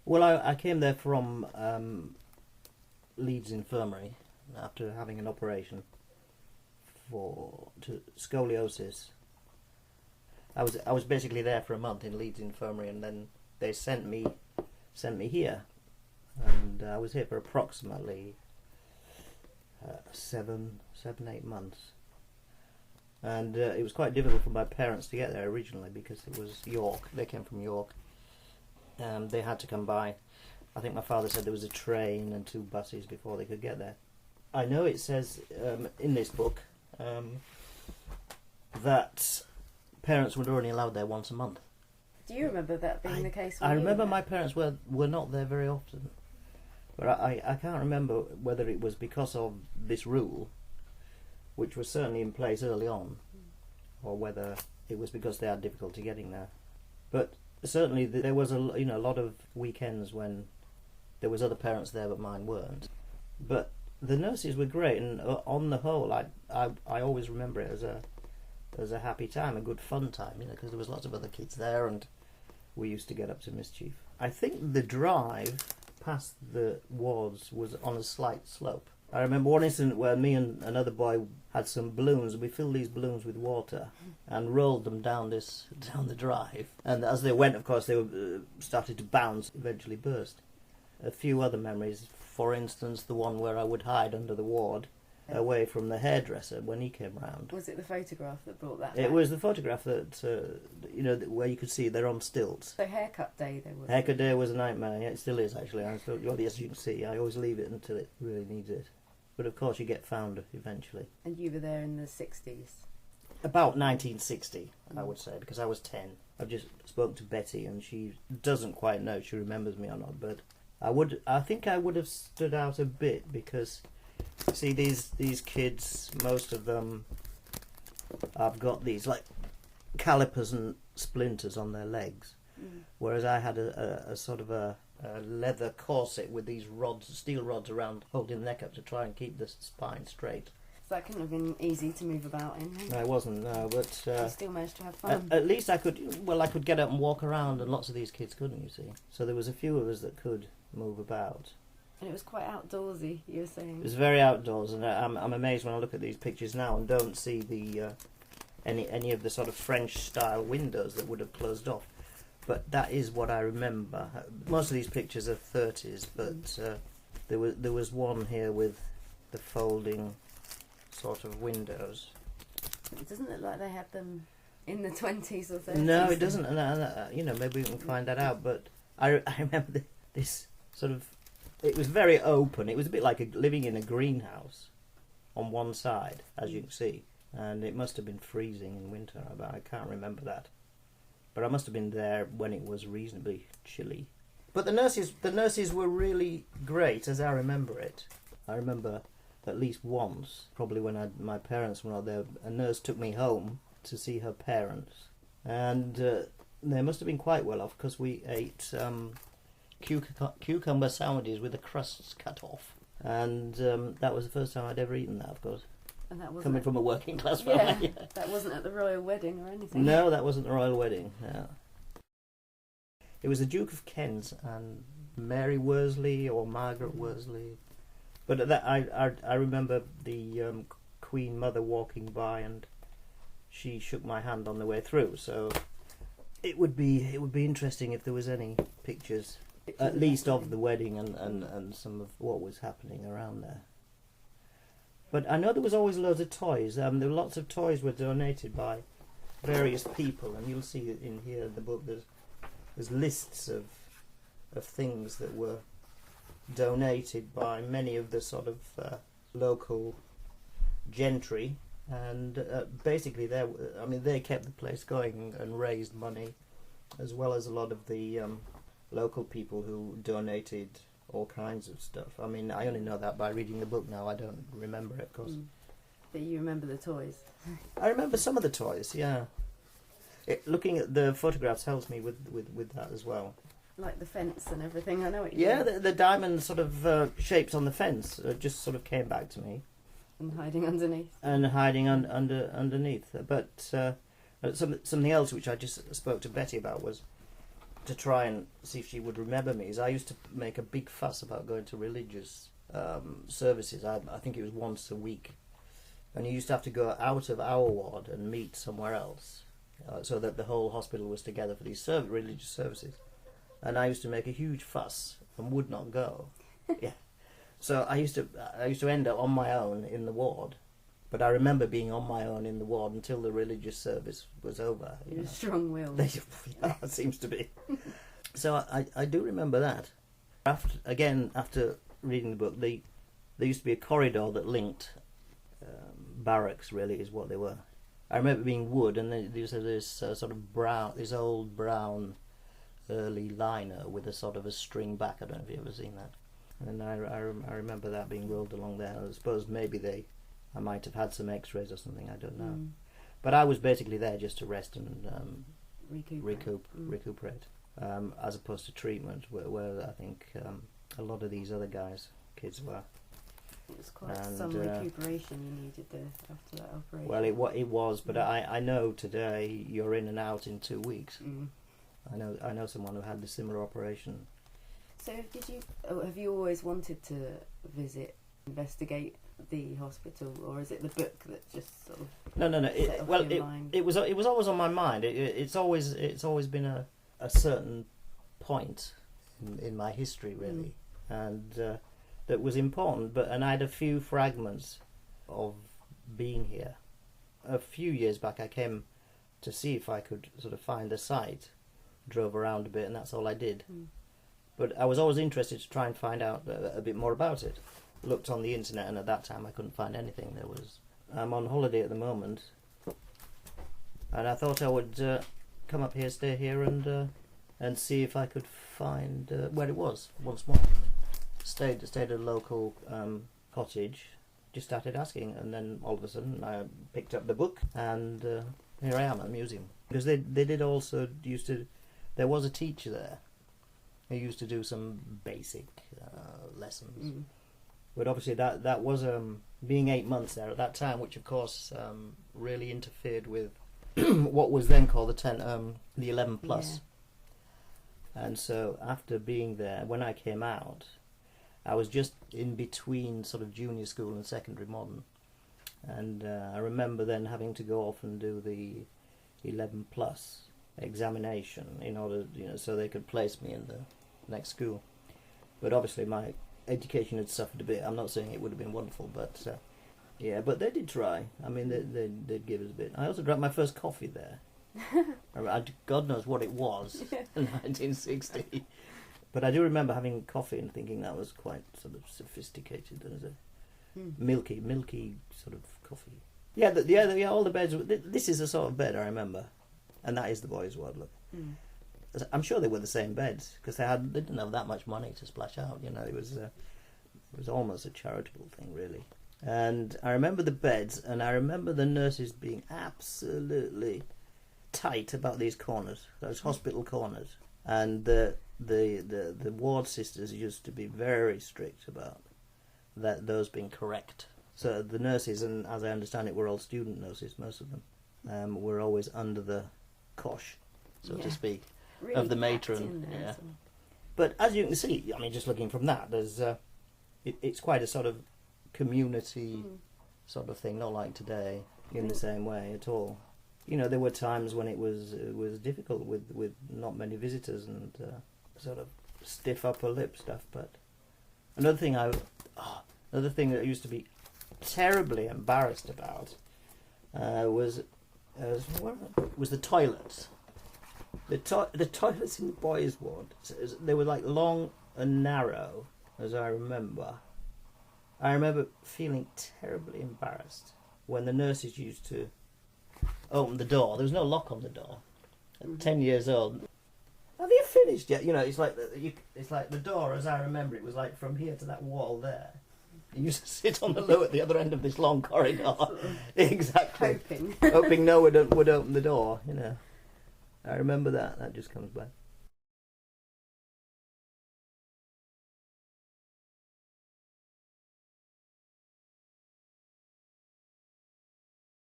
Well, I came there from Leeds Infirmary after having an operation to scoliosis. I was basically there for a month in Leeds Infirmary, and then they sent me here, and I was here for approximately 8 months. And it was quite difficult for my parents to get there originally because it was York. They came from York. They had to come by. I think my father said there was a train and 2 buses before they could get there. I know it says in this book that parents were only allowed there once a month. Do you remember that being the case? I remember my parents were not there very often. But I can't remember whether it was because of this rule, which was certainly in place early on, or whether it was because they had difficulty getting there. But certainly there was a lot of weekends when there was other parents there but mine weren't. But the nurses were great, and on the whole I always remember it as a happy time, a good fun time, because there was lots of other kids there and we used to get up to mischief. I think the drive past the wards was on a slight slope. I remember one incident where me and another boy had some balloons, and we filled these balloons with water and rolled them down the drive. And as they went, of course, they started to bounce, eventually burst. A few other memories, for instance, the one where I would hide under the ward, away from the hairdresser when he came round. Was it the photograph that brought that It back? was the photograph that, where you could see they're on stilts. So haircut day there was. Haircut day was a nightmare. Yeah, it still is, actually. Well, as you can see, I always leave it until it really needs it. But of course you get found eventually. And you were there in the 60s? About 1960, I would say, because I was 10. I've just spoken to Betty and she doesn't quite know if she remembers me or not, but I think I would have stood out a bit because, see, these kids, most of them have got these like calipers and splinters on their legs, whereas I had a sort of a leather corset with these steel rods around, holding the neck up to try and keep the spine straight. So that couldn't have been easy to move about in. No, it wasn't, no, but you still managed to have fun. at least I could get up and walk around, and lots of these kids couldn't, you see. So there was a few of us that could move about. And it was quite outdoorsy, you were saying. It was very outdoors, and I'm amazed when I look at these pictures now and don't see the any of the sort of French style windows that would have closed off. But that is what I remember. Most of these pictures are 30s, but there was one here with the folding sort of windows. It doesn't look like they had them in the 20s or 30s. No, it doesn't. And maybe we can find that out. But I remember this sort of. It was very open. It was a bit like living in a greenhouse on one side, as you can see. And it must have been freezing in winter. I can't remember that. But I must have been there when it was reasonably chilly. But the nurses were really great, as I remember it. I remember at least once, probably when my parents were not there, a nurse took me home to see her parents. And they must have been quite well off, because we ate cucumber sandwiches with the crusts cut off. And that was the first time I'd ever eaten that, of course. And that wasn't coming from a working class family. Yeah, that wasn't at the royal wedding or anything. No, that wasn't the royal wedding. No. It was the Duke of Kent and Mary Worsley or Margaret Worsley. But I remember the Queen Mother walking by, and she shook my hand on the way through. So it would be interesting if there was any pictures at least of the wedding and some of what was happening around there. But I know there was always loads of toys. There were lots of toys were donated by various people, and you'll see it in here in the book. There's lists of things that were donated by many of the sort of local gentry, and basically they kept the place going and raised money, as well as a lot of the local people who donated all kinds of stuff. I mean, I only know that by reading the book now. I don't remember it, of course. But you remember the toys? I remember some of the toys, yeah. Looking at the photographs helps me with that as well. Like the fence and everything, I know what you mean. The diamond sort of shapes on the fence just sort of came back to me. And hiding underneath. And hiding underneath. But something else which I just spoke to Betty about was to try and see if she would remember me is I used to make a big fuss about going to religious services. I think it was once a week, and you used to have to go out of our ward and meet somewhere else, so that the whole hospital was together for these religious services. And I used to make a huge fuss and would not go. Yeah, so I used to end up on my own in the ward. But I remember being on my own in the ward until the religious service was over. You're strong-willed. Yeah, it seems to be. So I do remember that. After reading the book, there used to be a corridor that linked barracks, really, is what they were. I remember being wood, and there was this sort of this old brown early liner with a sort of a string back. I don't know if you've ever seen that. And I remember that being rolled along there. I suppose maybe I might have had some x-rays or something, I don't know. But I was basically there just to rest and recuperate, as opposed to treatment, where I think a lot of these other kids were. It was quite some recuperation you needed after that operation. Well, it was, but I know today you're in and out in 2 weeks. I know someone who had a similar operation. So have you always wanted to investigate the hospital, or is it the book that just sort of No. It was always on my mind. It's always been a certain point in my history, really, and that was important. And I had a few fragments of being here. A few years back, I came to see if I could sort of find a site. Drove around a bit, and that's all I did. But I was always interested to try and find out a bit more about it. Looked on the internet, and at that time I couldn't find anything. I'm on holiday at the moment, and I thought I would come up here, stay here, and see if I could find where it was once more. Stayed at a local cottage. Just started asking, and then all of a sudden I picked up the book, and here I am at the museum. Because they did also used to. There was a teacher there who used to do some basic lessons. But obviously that was being 8 months there at that time, which of course really interfered with what was then called the 11 plus. Yeah. And so after being there, when I came out, I was just in between sort of junior school and secondary modern, and I remember then having to go off and do the 11 plus examination in order, so they could place me in the next school. But obviously my education had suffered a bit. I'm not saying it would have been wonderful, but but they did try. I mean, they did give us a bit. I also drank my first coffee there. God knows what it was in 1960. But I do remember having coffee and thinking that was quite sort of sophisticated. There was a milky sort of coffee. Yeah, all the beds. This is the sort of bed I remember, and that is the boys' ward. Look, I'm sure they were the same beds because they didn't have that much money to splash out. It was almost a charitable thing, really. And I remember the beds, and I remember the nurses being absolutely tight about these corners, those hospital corners, and the ward sisters used to be very strict about those being correct. So the nurses, and as I understand it, were all student nurses, most of them, were always under the cosh, so to speak, really of the matron. Yeah. But as you can see, I mean, just looking from that, there's it's quite a sort of community sort of thing, not like today in the same way at all. There were times when it was difficult with not many visitors and sort of stiff upper lip stuff. But another thing that I used to be terribly embarrassed about was the toilets. The toilets in the boys' ward, they were like long and narrow, as I remember. I remember feeling terribly embarrassed when the nurses used to open the door. There was no lock on the door. At 10 years old, have you finished yet? It's like the door, as I remember, it was like from here to that wall there. You used to sit on the loo at the other end of this long corridor, exactly, hoping no one would open the door. I remember that. That just comes back.